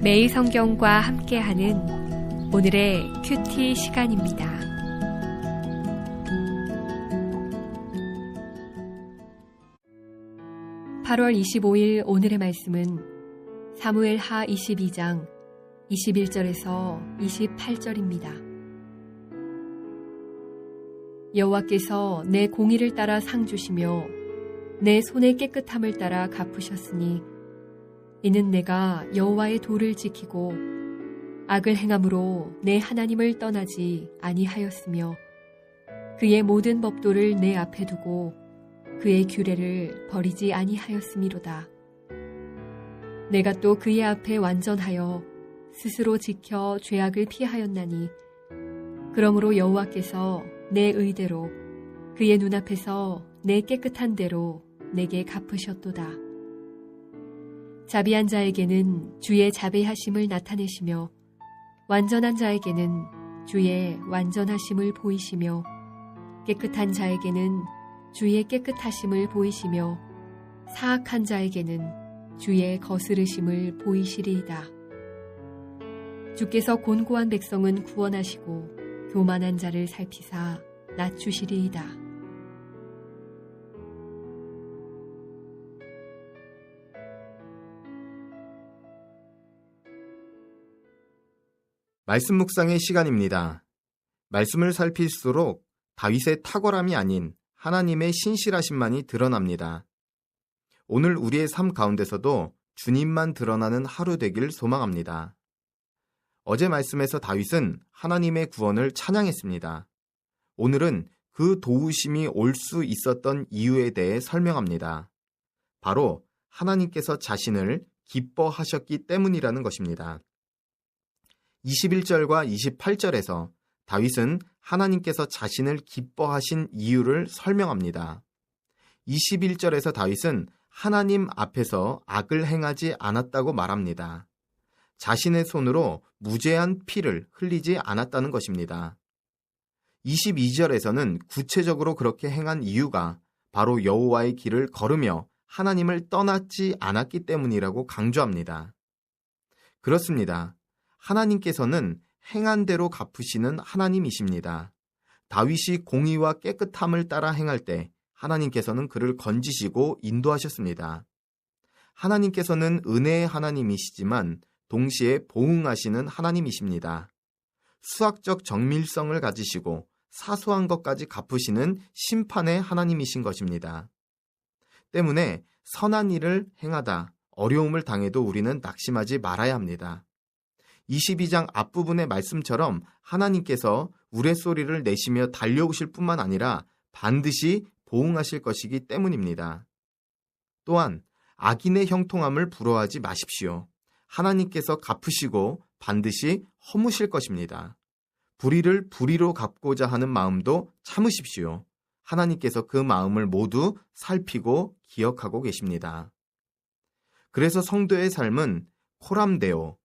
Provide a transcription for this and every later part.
매일 성경과 함께하는 오늘의 큐티 시간입니다. (8월 25일) 오늘의 말씀은 사무엘하 22장 21절에서 28절입니다. 여호와께서 내 공의를 따라 상 주시며 내 손의 깨끗함을 따라 갚으셨으니 이는 내가 여호와의 도를 지키고 악을 행함으로 내 하나님을 떠나지 아니하였으며 그의 모든 법도를 내 앞에 두고 그의 규례를 버리지 아니하였음이로다. 내가 또 그의 앞에 완전하여 스스로 지켜 죄악을 피하였나니 그러므로 여호와께서 내 의대로 그의 눈앞에서 내 깨끗한 대로 내게 갚으셨도다. 자비한 자에게는 주의 자비하심을 나타내시며 완전한 자에게는 주의 완전하심을 보이시며 깨끗한 자에게는 주의 깨끗하심을 보이시며 사악한 자에게는 주의 거스르심을 보이시리이다. 주께서 곤고한 백성은 구원하시고 교만한 자를 살피사 낮추시리이다. 말씀 묵상의 시간입니다. 말씀을 살필수록 다윗의 탁월함이 아닌 하나님의 신실하심만이 드러납니다. 오늘 우리의 삶 가운데서도 주님만 드러나는 하루 되길 소망합니다. 어제 말씀에서 다윗은 하나님의 구원을 찬양했습니다. 오늘은 그 도우심이 올 수 있었던 이유에 대해 설명합니다. 바로 하나님께서 자신을 기뻐하셨기 때문이라는 것입니다. 21절과 28절에서 다윗은 하나님께서 자신을 기뻐하신 이유를 설명합니다. 21절에서 다윗은 하나님 앞에서 악을 행하지 않았다고 말합니다. 자신의 손으로 무죄한 피를 흘리지 않았다는 것입니다. 22절에서는 구체적으로 그렇게 행한 이유가 바로 여호와의 길을 걸으며 하나님을 떠났지 않았기 때문이라고 강조합니다. 그렇습니다. 하나님께서는 행한 대로 갚으시는 하나님이십니다. 다윗이 공의와 깨끗함을 따라 행할 때 하나님께서는 그를 건지시고 인도하셨습니다. 하나님께서는 은혜의 하나님이시지만 동시에 보응하시는 하나님이십니다. 수학적 정밀성을 가지시고 사소한 것까지 갚으시는 심판의 하나님이신 것입니다. 때문에 선한 일을 행하다 어려움을 당해도 우리는 낙심하지 말아야 합니다. 22장 앞부분의 말씀처럼 하나님께서 우레소리를 내시며 달려오실 뿐만 아니라 반드시 보응하실 것이기 때문입니다. 또한 악인의 형통함을 부러워하지 마십시오. 하나님께서 갚으시고 반드시 허무실 것입니다. 불의를 불의로 갚고자 하는 마음도 참으십시오. 하나님께서 그 마음을 모두 살피고 기억하고 계십니다. 그래서 성도의 삶은 코람데오,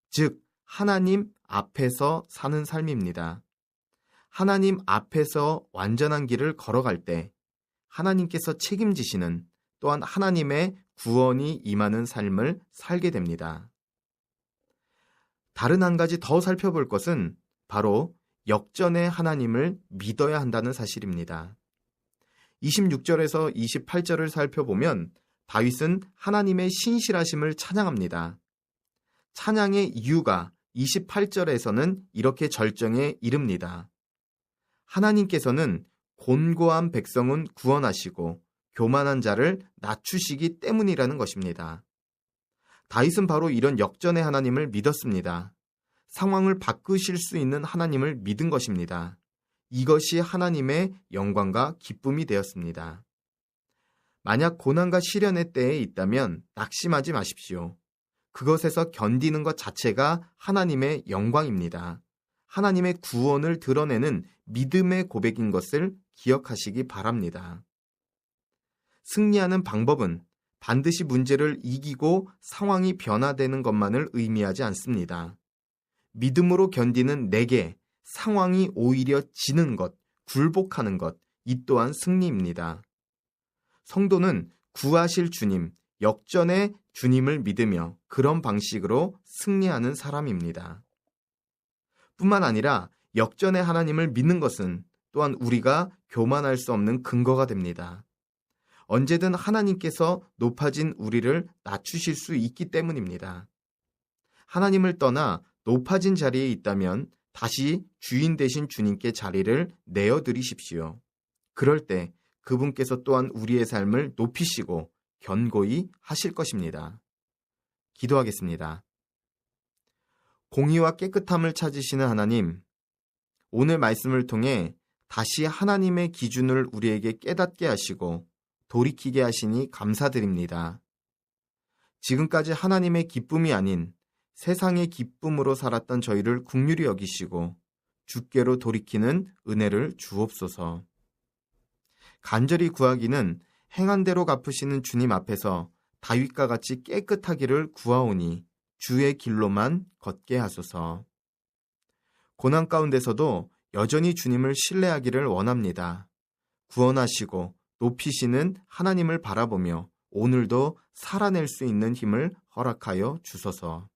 즉 하나님 앞에서 사는 삶입니다. 하나님 앞에서 완전한 길을 걸어갈 때 하나님께서 책임지시는 또한 하나님의 구원이 임하는 삶을 살게 됩니다. 다른 한 가지 더 살펴볼 것은 바로 역전의 하나님을 믿어야 한다는 사실입니다. 26절에서 28절을 살펴보면 다윗은 하나님의 신실하심을 찬양합니다. 찬양의 이유가 28절에서는 이렇게 절정에 이릅니다. 하나님께서는 곤고한 백성은 구원하시고 교만한 자를 낮추시기 때문이라는 것입니다. 다윗은 바로 이런 역전의 하나님을 믿었습니다. 상황을 바꾸실 수 있는 하나님을 믿은 것입니다. 이것이 하나님의 영광과 기쁨이 되었습니다. 만약 고난과 시련의 때에 있다면 낙심하지 마십시오. 그것에서 견디는 것 자체가 하나님의 영광입니다. 하나님의 구원을 드러내는 믿음의 고백인 것을 기억하시기 바랍니다. 승리하는 방법은 반드시 문제를 이기고 상황이 변화되는 것만을 의미하지 않습니다. 믿음으로 견디는 내게 상황이 오히려 지는 것, 굴복하는 것, 이 또한 승리입니다. 성도는 구하실 주님, 역전의 주님을 믿으며 그런 방식으로 승리하는 사람입니다. 뿐만 아니라 역전의 하나님을 믿는 것은 또한 우리가 교만할 수 없는 근거가 됩니다. 언제든 하나님께서 높아진 우리를 낮추실 수 있기 때문입니다. 하나님을 떠나 높아진 자리에 있다면 다시 주인 되신 주님께 자리를 내어드리십시오. 그럴 때 그분께서 또한 우리의 삶을 높이시고 견고히 하실 것입니다. 기도하겠습니다. 공의와 깨끗함을 찾으시는 하나님, 오늘 말씀을 통해 다시 하나님의 기준을 우리에게 깨닫게 하시고 돌이키게 하시니 감사드립니다. 지금까지 하나님의 기쁨이 아닌 세상의 기쁨으로 살았던 저희를 긍휼히 여기시고 주께로 돌이키는 은혜를 주옵소서. 간절히 구하기는 행한 대로 갚으시는 주님 앞에서 다윗과 같이 깨끗하기를 구하오니 주의 길로만 걷게 하소서. 고난 가운데서도 여전히 주님을 신뢰하기를 원합니다. 구원하시고 높이시는 하나님을 바라보며 오늘도 살아낼 수 있는 힘을 허락하여 주소서.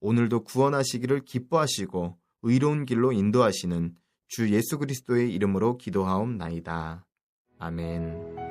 오늘도 구원하시기를 기뻐하시고 의로운 길로 인도하시는 주 예수 그리스도의 이름으로 기도하옵나이다. 아멘.